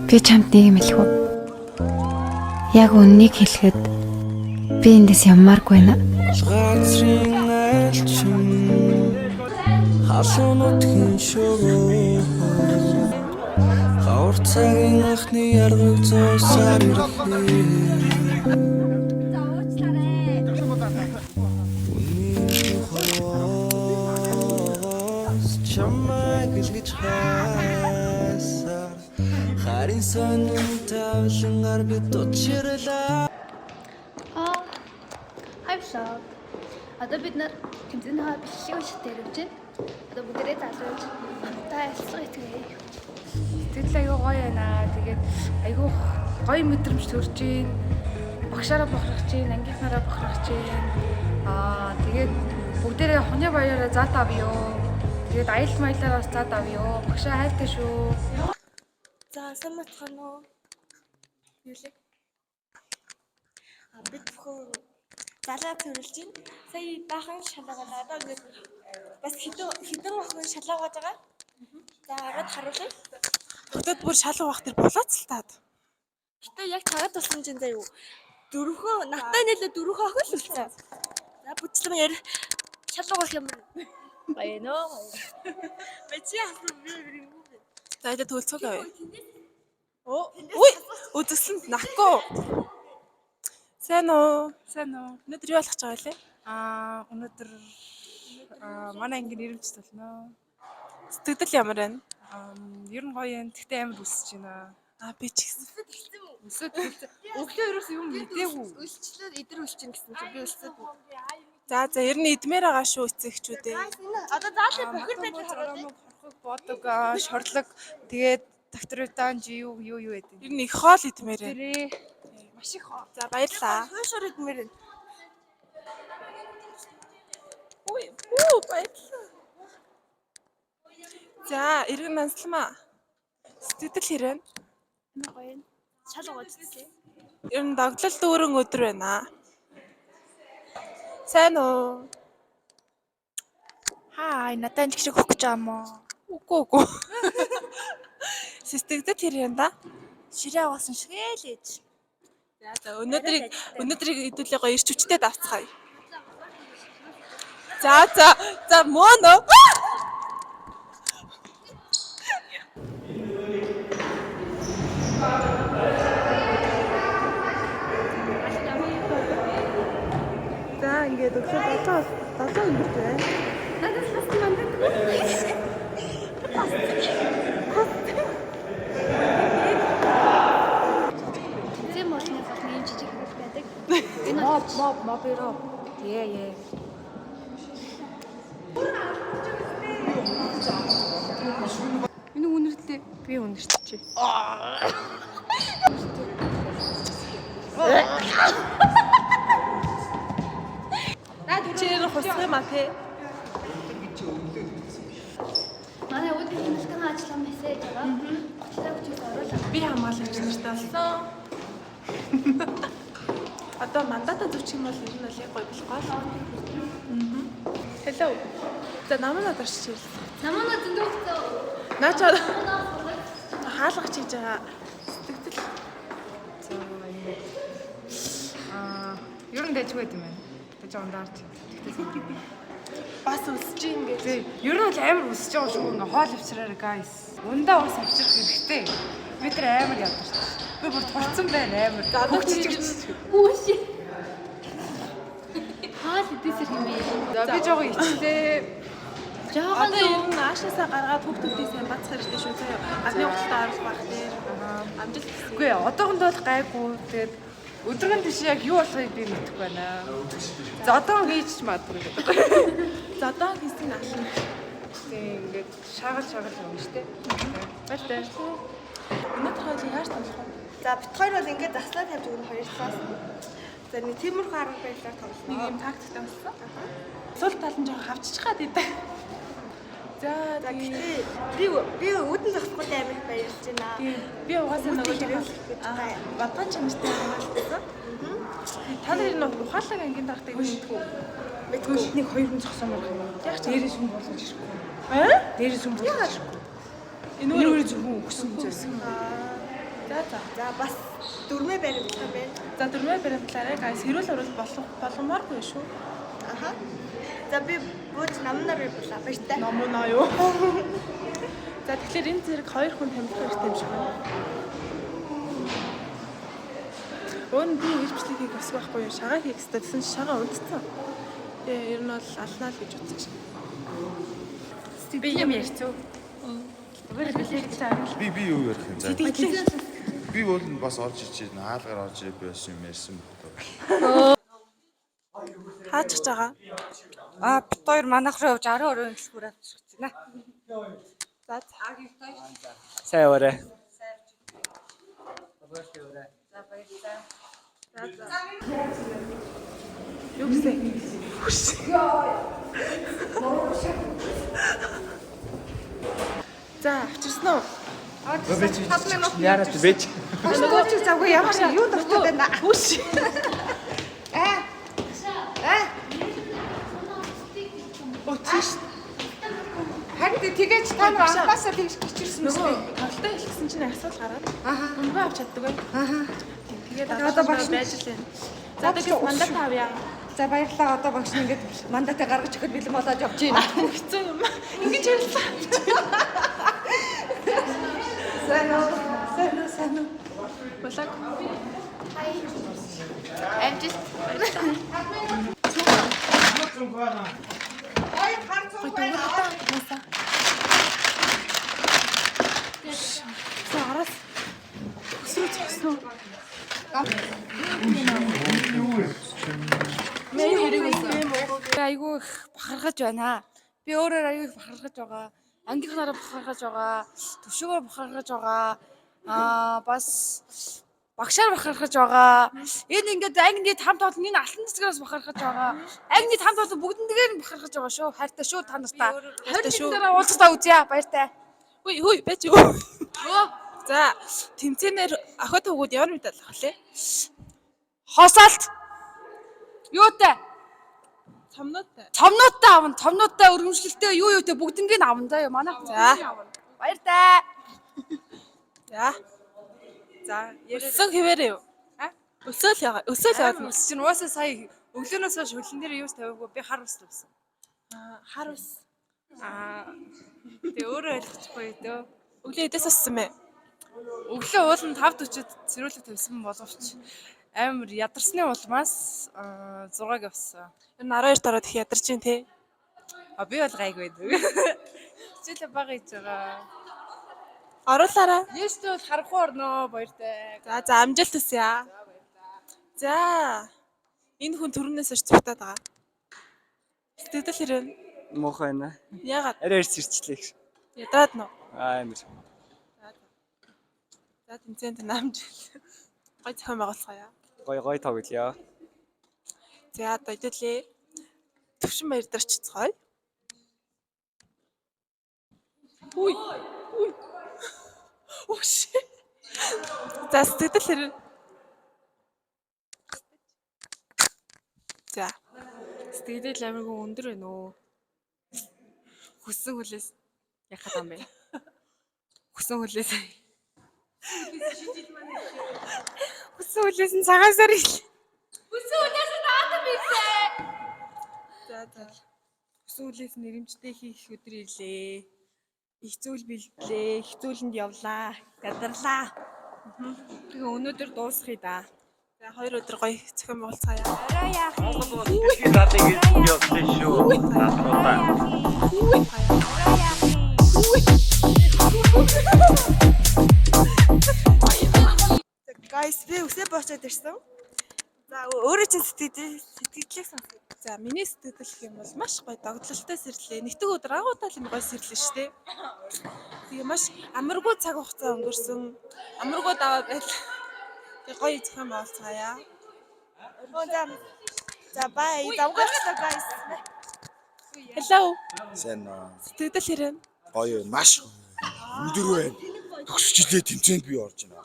Би чамд нэг юм хэлэх үү? Яг үннийг хэлэхэд би эндээс яммааргүй байна. Халуунуудын шогоо хавцагийн анхны яргыг зоосаар ирэхээ чамайг илгэж хайсаар харин сонин тавлангаар би дучирлаа. Хайвлаа. Одоо бид нар тэмцээний хаа бичлэг унших дээр явж байна. Одоо бүгдээрээ залууж та ялцгаа итгэе. Сэтгэл аягүй гоё байна. Тэгээд аягүй гоё мэдрэмж төрж байна. Багшаараа бохрох чинь, ангийнхнаараа бохрох чинь. Тэгээд бүгдээрээ хуны баяраа зат авъё. Тэгээд аялал маялаар бас зат авъё. Багшаа хайртай шүү. За сайн бацхан уу. Юулэг. Бид бүхэн залаа төрүүлж байна. Сая бахан шалгуулаа. Одоо ингээд бас хідэн охин шалгуулж байгаа. За араад харуулъя. Хотод бүр шалгуу бах тэр болооц л таад. Гэтэ яг цагаад болсон чинь заа юу. Дөрвөн надтай нэлээ дөрвөн охин л үлцээ. За бүтлэн яар шалгуулах юм. Баяно. Мэчи асуу би юм. За идэ төлцөг авъя. Ой, үзэсгэлэн нахгүй. Сайн уу? Сайн уу? Өнөөдөр юу болох гэж байгаа лээ? Өнөөдөр манай ангийн нэрвч толно. Сэтгэл ямар байна? Ер нь гоё юм. Тэгтээ амар үсэж байна. Би ч гэсэн. Өсөд өглөө ерөөс юм мэдээгүй. Үлчлээд идэр үлч чинь гэсэн чинь би үлсээд. За ер нь идмээр байгаа шүү эцэгчүүдээ. Одоо заалын бохир байж харуулъя. Хорхог бодог, шорлог тэгээд доктоританж юу гэдэг. Ер нь их хоол идмээр байна. Тэрээ маш их хоо. За баярлаа. Хөөшөр идмээр байна. Ой, баярлаа. За эргэн нансалмаа. Сэтгэл хэрэг. Гоё. Шалгуулж үзье. Ер нь догтлол дүүрэн өдөр байна. Сайн уу? Надад ч шиг өгөх гэж юм уу? Үгүй. Сэтгэл хэрэг да. Ширээ авсан шигээ л ээж. За өнөөдрийг хэдүүлээ гоё ирч хүчтэй давцгаая. За моно. За ингээд өглөө 7 өнгөрч байна. Надад бас мандат. Зэм болны болны юм жижиг хөл байдаг. Энэ Мобиро. Яа. Энэ үнэрлээ би үнэрчээ. Чээр хусах юм а те. манай өдөр хэмжлэгэн ажиллах мессеж байгаа. Гочлаа хүчээс оруулаа. Би хамгаалагч нартай болсон. Одоо мандата зүчих юм бол ер нь л яг гоё болох гол. Hello. За намайг дарчих ирэл. Намаа зөндөөцөө. Наач хаалгач хийж байгаа. Сэтгэл. Ер нь дэжгүй юм байна. Тэгэж ундаарч. Бас үсэж юм гээ. Тэг. Ер нь л амар үсэж байгаа шүү. Ингээ хоол авчраарай guys. Ундаа ус авчрах хэрэгтэй. Би тэр амар ядарч. Би бүр турцсан байна амар. За одоо чичиг. Хүүш. Хаал идэсэр юм бэ? За би жоо ичтэй. Жаахан Одоо ер нь аашаасаа гаргаад хүүхдүүдээ сайн бацах хэрэгтэй шүү заяа. Гадны угталтаа оруулах байх дээр. Амжилт хүсье. Үгүй одоохондоо л гайгүй. Тэгээд өдргөн тийш яг юу болохыг би мэдэхгүй байна. За одоо хийж ч магадгүй гэдэг. За одоо хийсэн алын. Тийм ингээд шагалж юм штэ. Баяртай. Өнөөдөр хоёул яаж тоглох вэ? За бит хоёр бол ингээд заслаа тавьж өгнө хоёр талаас. За нэг тиймэрхүү арга барилаар Нэг тоглоно. юм тактиктэй болсон. Сул тал нь жоохон хавччих гад идэв. За Гэтэ би үүдэн зогсохгүй амар их баярлж байна. би угаасаа нөгөө бадгаан чанартай хамгаалсан. Та нарын нэг ухаалаг ангийн дарахтыг мэдгүй. Мэдгүй. Нэг хоёр хүн зогсоомор юм. Яг дээрээс хүн болгож ирэхгүй. Дээрээс хүн болгож ирэхгүй. Энэ өөрөө зөвхөн өгсөн. За бас дөрмөө баримтлах юм байна. За дөрмөө баримтлаарай. Guys, хэрүүл урал боломооргүй шүү. Аха. За би бууж намнаар явуулаа баяртай. Номоо юу? За тэгэхээр энэ зэрэг 2 хүн тамилах хэрэгтэй юм шиг байна. Өн би ирчлийг хийх өсөх байхгүй юу? Шагаа хийх хэрэгтэй гэсэн чинь шагаа унтцсан. Тэгээ ер нь бол алнаа л гэж үзэж байна. Би юм ярьцгүй. Би юу ярих юм за. Би бол бас орж ичээд хаалгаар орж байсан юм ярьсан байна. Хаачих жагаа. Бит хоёр манайх руу 60 өрөө хэлбэр авчих байна. За Сайн яваарай. юу гэсэн? За авчирсан уу? Яарад бэж. Нөгөө чи завгүй ямар юу дуртай байна? Хүш. Өчиш. Харин тэгэж та нар анхаасаа тэгж гिचэрсэн юм Нөгөө тоглолтоо хэлсэн чинь асуудал гараад. Мөнгө авч чаддаг бай. Тэгээд одоо багш байж лээ. За тэгээд мандат авъя. За баярлалаа. Одоо багш нь ингээд мандатаа гаргаж өгөхөд бэлэн болоод явж байна. Хэцүү юм. Ингэж ярьсан. Сайн уу? Болог. Амжилт. За араас. Өсрөө зогсноо. Мэн хэрэг байсан. Айгүй их бахархаж байна. Би өөрөөр айгүй их бахархаж байгаа. Ангийнхнаараа бахархаж байгаа. Төвшөөгөө бахархаж байгаа. Бас багшаар бахархаж байгаа. Энэ ингээд ангид хамт олон энэ алтан цэцгээс бахархаж байгаа. Ангид хамт олон бүгднээр нь бахархаж байгаа шүү. Хайртай шүү та нартай. Хайртай шүү. Уулзтаа үзье. Баяртай. Хүй байж юу? За тэмцээнээр охид хөвгүүд ямар мэдээлэл авах лээ? Хосаалт. Юутай? Цомнуудтай авна. Цомнуудтай өргөмжлөлттэй юу юутай бүгднийг нь авна заа. Манай За. баяртай. За өссөн хэвээрээ юу? Өсөөл яваад. Ус чинь уусаа сая өглөөнөөс хойш хөлн дээр юус тавиагүй би хар ус тавьсан. Хар ус. Тэгээ өөрөө ойлгохгүй дөө. Өглөө эдээс уссан мэ? Өглөө уулын 5:40-д цэрүүлэг тавьсан боловч амар ядарсны улмаас 6-г авсан. Ер нь 12 дараа их ядарч дээ тий. Би бол гайгүй дөө. Хичээлээ бага хийж байгаа. Оруулаарай. Ястэ бол харахгүй орноо баяртай. За амжилт хүсье. За энэ хүн төрөнөөс орч цогтаад байгаа. Сэтгэл хэрэг Муухай байна. ягаад Арай ирс ирчлээ гэж. ядраад нөө. Амар. За тэмцээнд намжил. Гой зохион байгуулцгаая. Гой тоглоё. За одоо хэдүүлээ. Төвшин баяр дарч цогой. Үгүй. Үш. За сэтгэл хэрэг. За Сэтгэл амиргүй өндөр байна уу? Хүссэн хүлээс яхад юм бэ? Хүссэн хүлээс. Хүссэн хүлээс нь цагаасаар ил. Хүссэн хүлээс нь наадам билээ. за Хүссэн хүлээс нэрэмжтэй хийх өдөр ирлээ. Их зүйл бэлдлээ, их зүйлэнд явлаа, гадарлаа. Тэгээ өнөөдөр дуусгая да. за 2 өдөр гоё зохион байгуулцгаая. Орой яах юм? Guys, би үсээ боочод ирсэн. За өөрөө чинь сэтгэлээ сонсгоо. За миний сэтгэл гэх юм бол маш гоё догдлолтой сэрлээ. Нэгтгэх өдөр агуудаа л юм гоё сэрлээ шүү дээ. Тэгээ маш амаргүй цаг хугацаа өнгөрсөн. Амаргүй даваа байл. Тэгээ гоё зохион байгуулцгаая. За bye. Завгаарчлаа guys. Hello. Сайн аа. Сэтгэл хэрэг. Гоё маш өндөр байна. Төгсчлээ тэмцээнд би орж байна.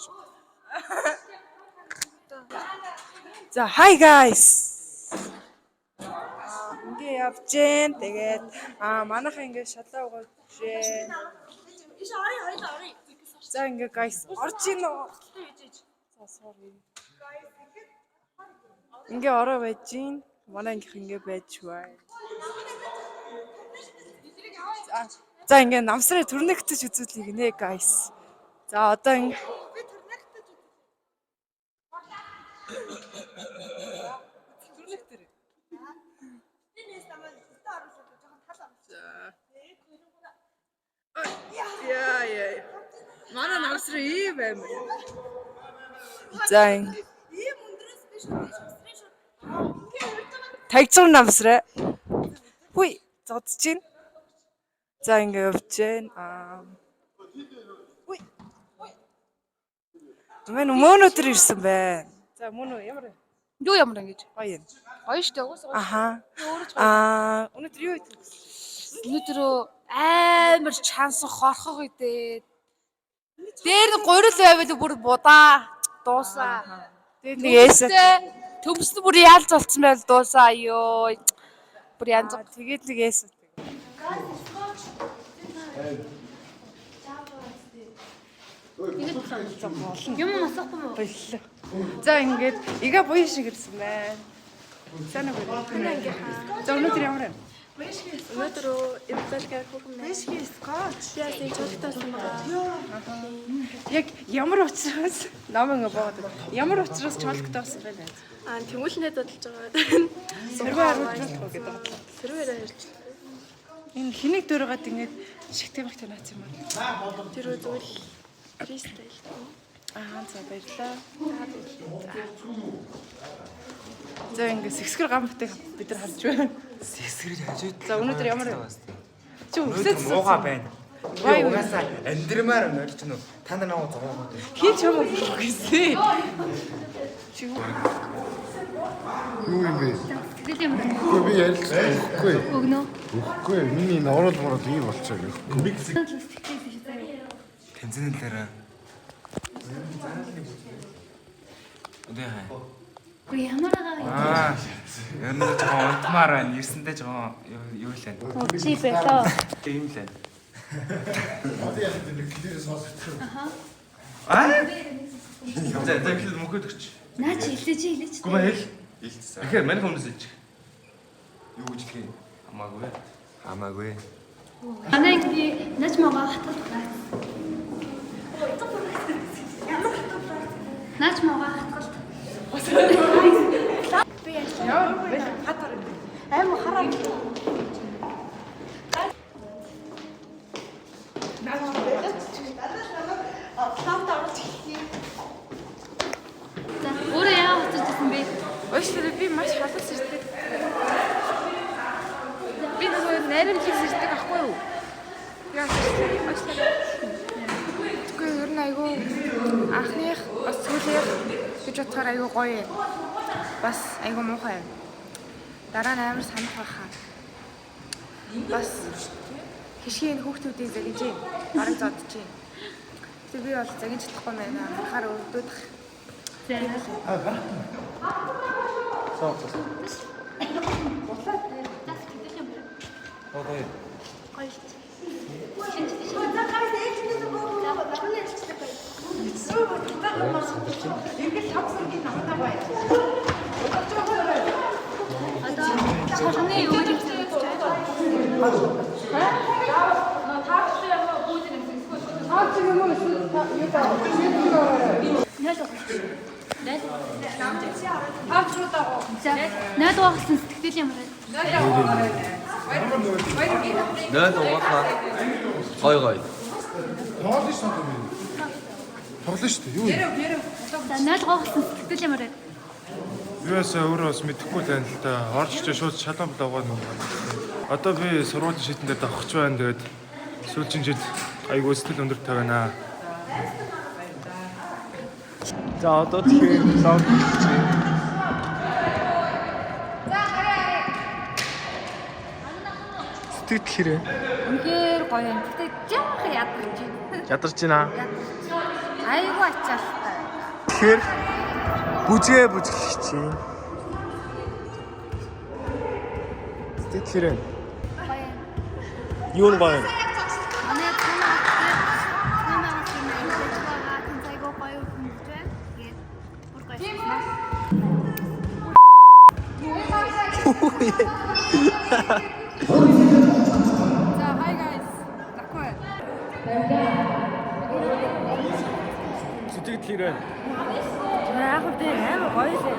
За hi guys. Ингээ явж гэн. Тэгээд манайхаа ингээ шалаа угааж гэн. Иш орой. За ингээ guys орж ийн үү? Ингээ ороо байж гин. Манай ангийнх ингээ байж бай. За ингээ намсраа төрнөгтөж үзүүлээ гинэ guys. За одоо ингээ яа. Манай намсраа ийм баймар. За ингээ тагцсан намсраа. Хүй зодж гин. За ингээ явж байна. Хүй. Мөн өнөөдөр ирсэн байна. За мөн ямар вэ? Юу ямар ингэж? Гоё юм. Гоё штэ уусаа. Аха. Өнөөдөр юу хийх вэ? Өнөөдөр амар чансан хорхох идээд. Дээр нь гурил байвал бүр будаа дуусаа. Тэгээд нэг ээсэ. Төмс нь бүр яалж болцсон байл дуусаа ёо. Бүр янз. Тэгээд нэг ээсэ. Юм масахгүй мó. За ингээд ига буян шиг ирсэн байна. Сайн уу? За өнөөдөр ямар вэ? Өнөөдөр эвдэлгээр хүүхэн байна. Мэшгийн скотч. Яа тийм чөлтөөсөн байгаа. Яг ямар учраас намайг боод. Ямар учраас чолготоосон байна? Тэмүүлнээ додолж байгаа. Сэрвэ харуулж гэдэг бодлоо. Тэрвэрээ ярьж. Энэ хэнийг дөрөөгд ингээд шигтэмх танаац юм аа. Тэр үзвэл фристайл. За баярлаа. За ингээд сэсгэр гамбтыг бид нар харж байна. Сэсгэрэл хажууд. За өнөөдөр ямар вэ? Чи Өнөөдөр өсөж муугаа байна. Би угаасаа амьдрмаар нөрч нү. Та нар наваа зогоогоо. хин ч юм уу гэсэн. Чи юу? Юу юм бэ? Тэгэл юм. Үгүй би ярилцсан. Үгүй. Өгнө. Үгүй. Миний норол морол ийм болчихоо гэх. Тэнцэнэлээр. Үгүй хаа. Үгүй ямар байгаа Ер нь жоохон унтмаар байна. Ирсэндээ жоохон юу л байна. чи бэлөө. Тийм л байна. За тэгэхээр мөхөд өгч. Наа чи илээч. Гүмээ хэл. Тэгэхээр манайх өмнөөс илж. Юу гэж хэлэх юм? Хамаагүй. Манай инги наач магаа хатгал байна. Наач магаа хатгал. Аймаа хараа. Өөрөө яа утсан бэ? Өөшөө би маш халуус ирдэг. Би нэг найрамжиг ирдэг ахгүй юу? Яа. Тэгвэл ер нь айгүй анхных бас сүүлийнх гэж бодохоор айгүй гоё юм. Бас айгүй муухай юм. Дараа нь амар санах байхаа. Бас хишгийн хүүхдүүдийг загинж юм. Бараг зодож юм. Тэг би бол загинж чадахгүй байна. Хахаар өвдөх. Чарны юу гэж Найд угаасан сэтгэл ямар вэ? Найд угаахаа гой. Тоглоно шүү дээ. Тоглоно шүү дээ. Юу юм? Найд угаасан сэтгэл ямар вэ? Юусаа өөрөө бас мэдэхгүй тань л та. Орж ч шууд шалан давгаа нүг. Одоо би сургуулийн шитэн дээр давхч байна. Тэгээд сүүлчийн жил айгуу сэтгэл өндөртэй байна. За одоо тэгэхээр лог хийчихье. Сэтгэл хэрэг. Үнээр гоё юм. Гэтэ жаахан ядарч байна. Ядарч байна. Айгуу ачаалтай. Тэгэхээр бүжгээ бүжиглэх чинь. Сэтгэл хэрэг. Гоё. Юу нь гоё? Манай танаас тэнцайгоо гоё хүмүүс байна. Тэгээд За hi guys. Нахвай. Сэтгэл хэрэг. Яг үгүй амар гоё лээ.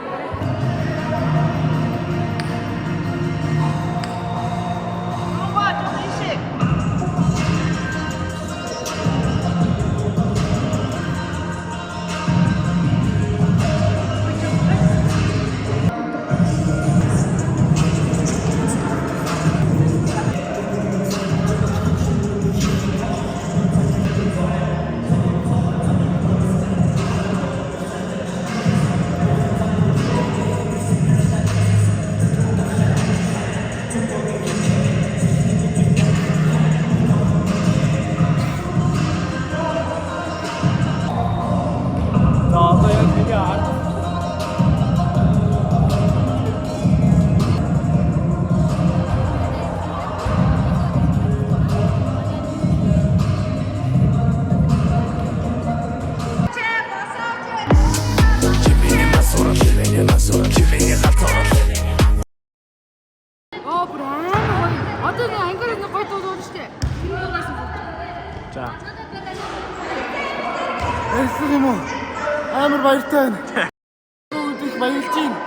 Одоо нэг англи нэг гоё дуу штэ. За. Эсэг юм уу? Амар баяртай байна. Их баярлж байна.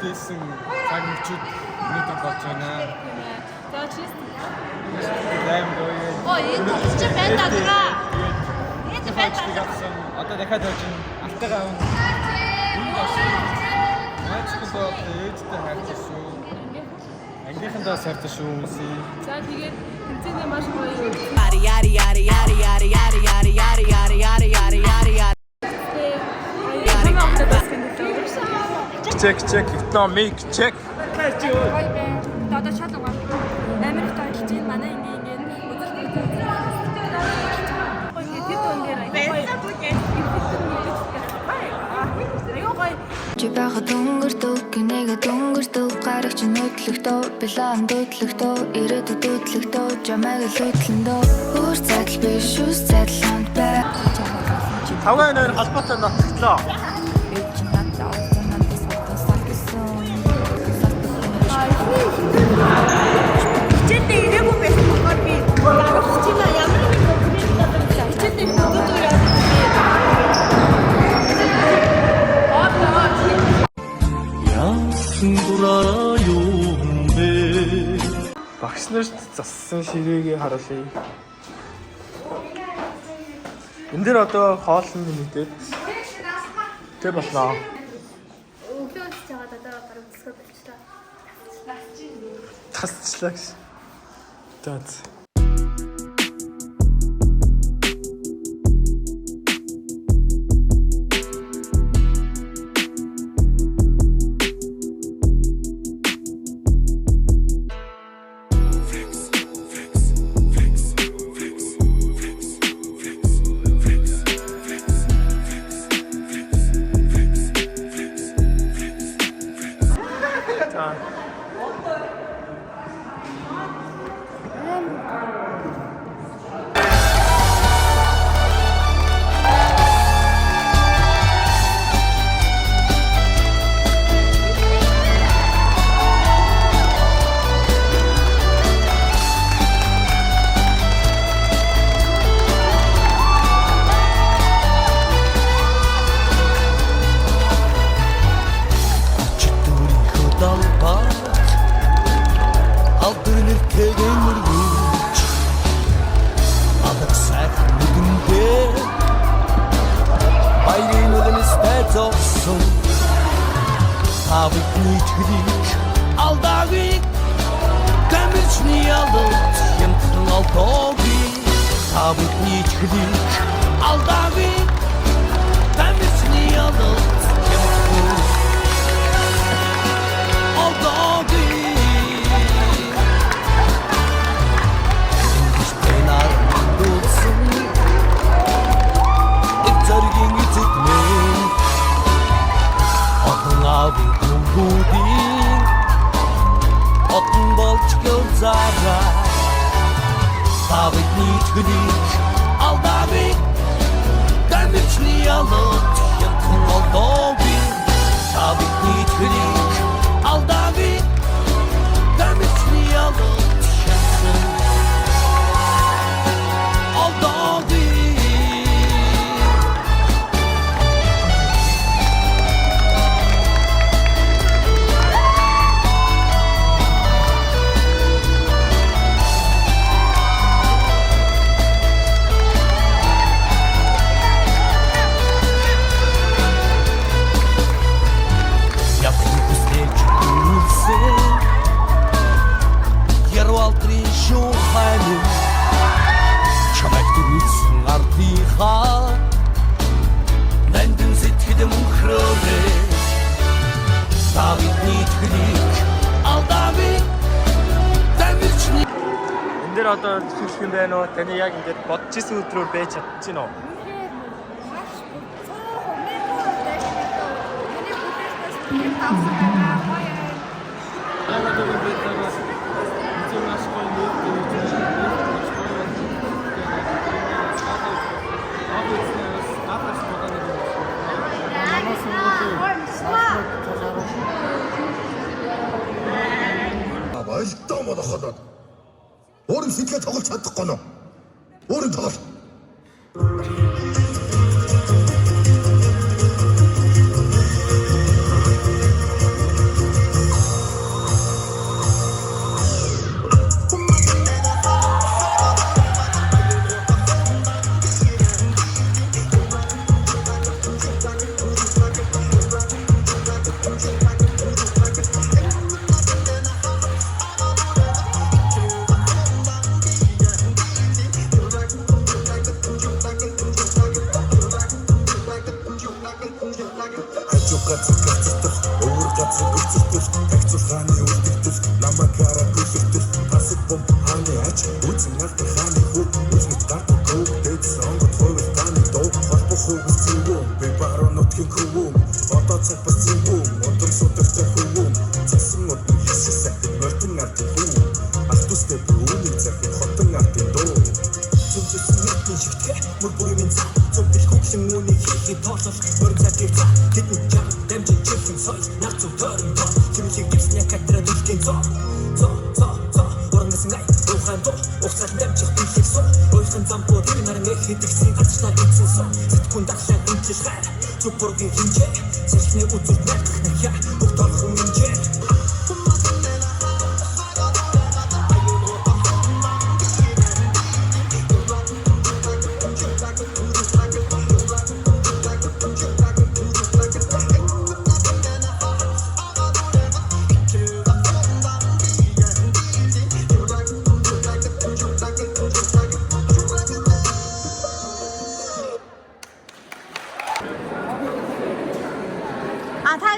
Дэсэн цаг мөчүүд өнөөдөр болж байна. За чист. Лайм гоё. Энэ ч байна даа. Энэ байна. Одоо дахиад явж байна. Алтайгаа авна. Энэ бас найзлаа ээжтэй хайртай шүү. Ангийнхандаа сайртай шүү хүмүүсээ. За тэгээд тэнцэнэ маш гоё. Check. No mic check. Гоё байна. Одоо шал угаа. Америкт ажиллаж байна. Манай ингээ үзэл Жибаха дүнгэртөг, нэгэ дүнгэртөг, гарагч нөтлөгтөө, билаан дүүтлөгтөө, ирээдүйд дүүтлөгтөө, жамайг лүүтлэндөө, өөр задал биш, үс задланд бай. Тавгай нэр холбоотой нотглоо. Хичээдээ ирээгүй байсан болохоор би гарах чинь ямар нэг комплект надад хичээдээ бүгд яа. Яасан дураараа юм бэ? Багш нарт зассан ширээгээ харуулъя. Энд дэр одоо хоолны мэдээд тэг болно. Өглөө ч жагаад одоо баруун төсгөө болчлаа. Тасчлаа гэж. Таац. Авикний чөлийг алдаагүй гамичний алдаад юмтан алдаагүй авикний чөлийг алдаагүй Гамичны ялалт хямдхан Алдаагүй Бэнар мандуулсан Их царгийн эцэд мэн Отон ави дүнгүүдийн Отон болж гөлзараа Савик нийтгнийг алдаагүй Гамичны ялалт хямдхан алдаагүй Савик нийтгнийг алдаагүй Гамичны ялалт хямдхан алдаагүй Ярвалтрын шуханы Чамайг дүрсэн ардынхаа Нандин сэтгэд мөнхрөөрэ Савик нийтгнийг алдаагүй Гамичны Энд дээр одоо хэлэх юм байна уу? Таны яг ингэж бодож исэн өдрөөр байж чадчихна уу? Ойлтоо молохолоод өөрийн сэтгэлээ тоглож чадахгүй нөө. Өөрийн тоглол.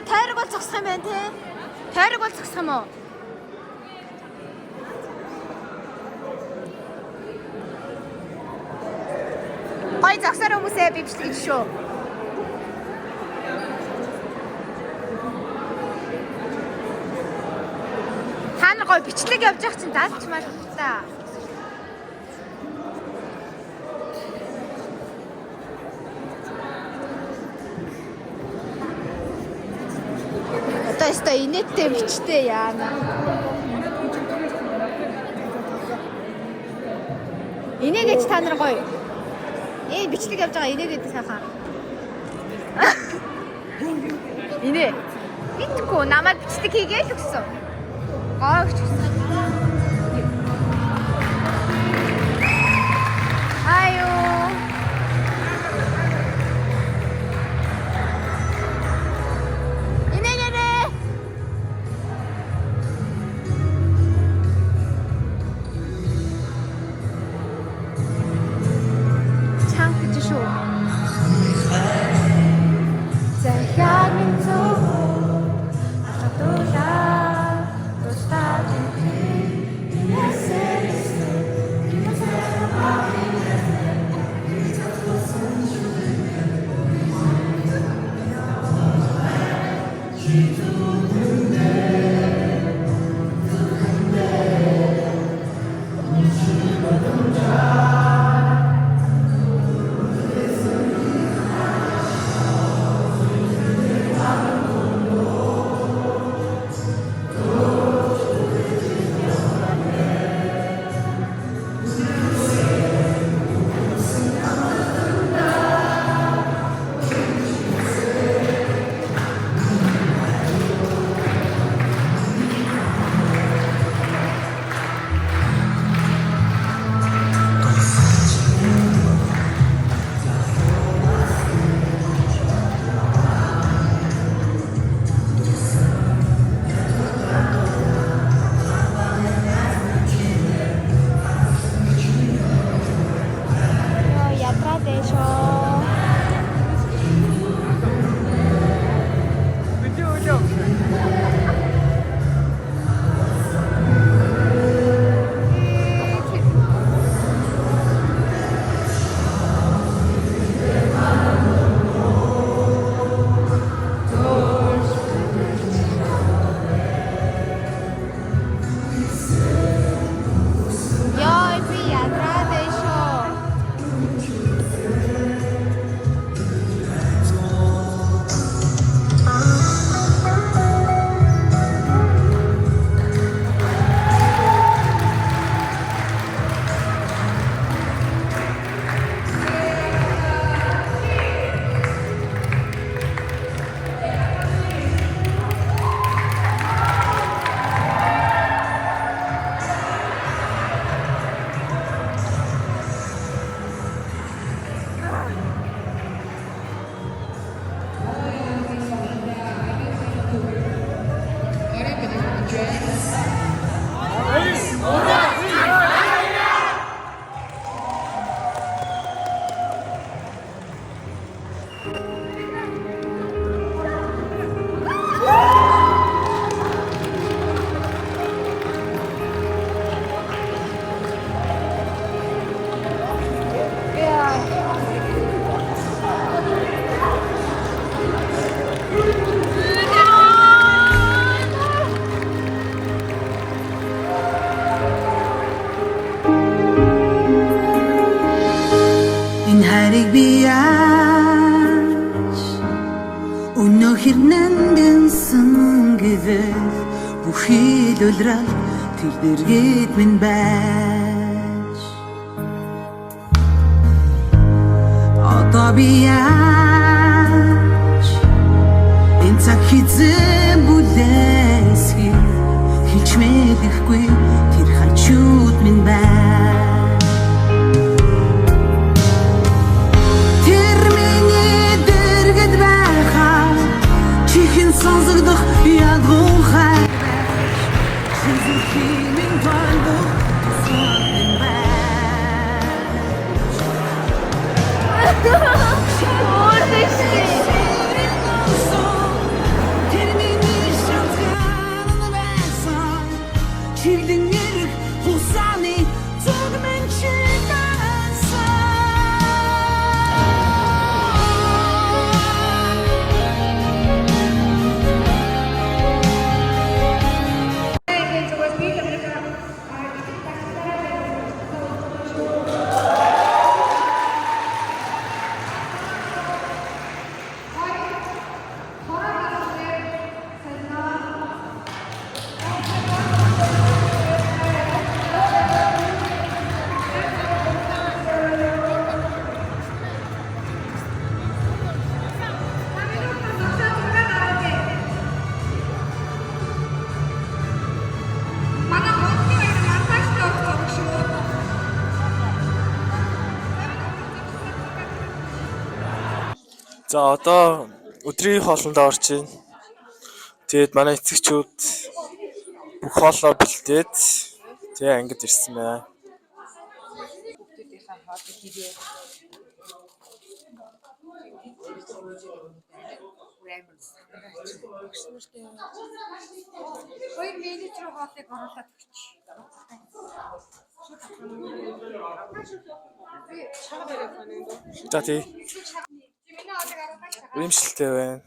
Тойрог бол зогсох юм байна те. Тойрог бол зогсох юм уу? Гой зогсоор хүмүүсээ бивчлэг шүү. Та нар гой бичлэг явж байгаа чинь заалчмаар та. Тэстэй инээдтэй бичтэй яана. Инээгээч та нар гоё. Бичлэг явж байгаа инээгээд сайхан. Инээ. Битгүү намайг бичлэг хийгээл өгсөн. Гоогч өгсөн. Аюу. 되셔. Хариг би яаж өнөөхөр нандинсан гэвэл бүхий л улрал тэр дэргэд минь байж одоо би яаж энэ цаг хизээ бүлээсхий хэлж мэдэхгүй тэр хачууд минь байж сонсогдох ягуун хайр Жизнь минь тондох сонин Чигдэн нэрх хусааны зүг минь За одоо өдрийн хоолнд орж байна. Тэгээд манай эцэгчүүд бүх хоолоо бэлдээд тэгээ ангид ирсэн байна. Хүүхдүүдийнхээ хоолыг хийгээ. Хоёр минут руу хоолыг оруулаад өгч. За тий. Уимшилтэй байна.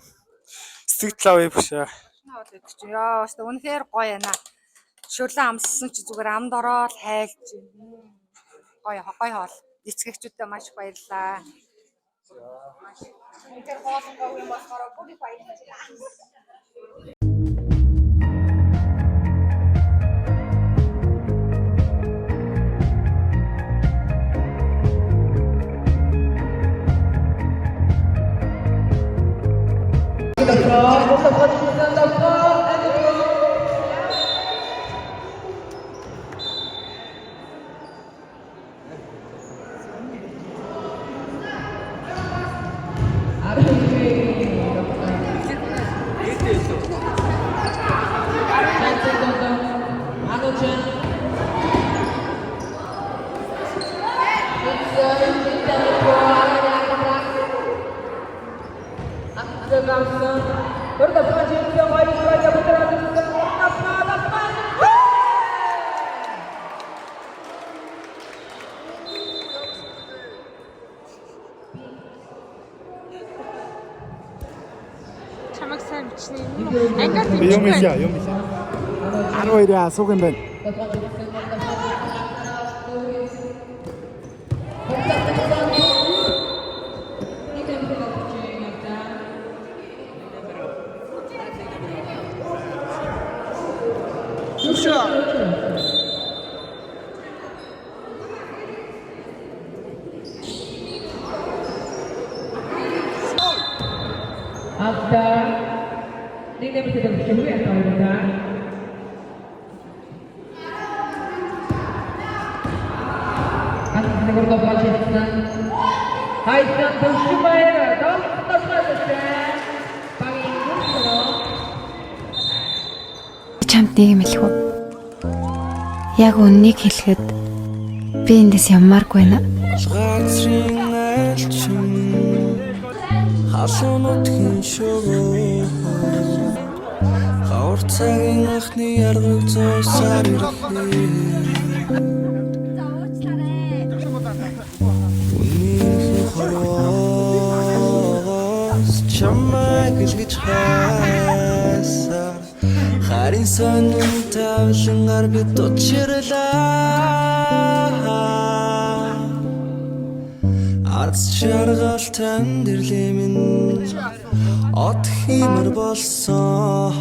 Сэтгэл авъя бушаа. Яа, өстө үнэхээр гоё яана. Шүрлэн амссан чи зүгээр амд ороод хайлж гоё хоол. Эцэгчүүдтэй маш баярлалаа. Үнэхээр хоол гоё юм болохоор бүгд баярлалаа. It's Чамаг сайн бичнэ юм уу? Ангиад Юм ийшээ, юм ийшээ. 12-аа суух юм байна. Чамд нэг юм хэлэх үү? Яг үннийг хэлэхэд би эндээс яммааргүй байна. Халуунуудын шогоо хавар цагийн анхны яргыг зоосаар ирэхээ үнийн хороос чамайг илгэж хайсаар харин сонин тавлангаар би дучирлаа Арц шаргал тандирлэмэн от химэр болсон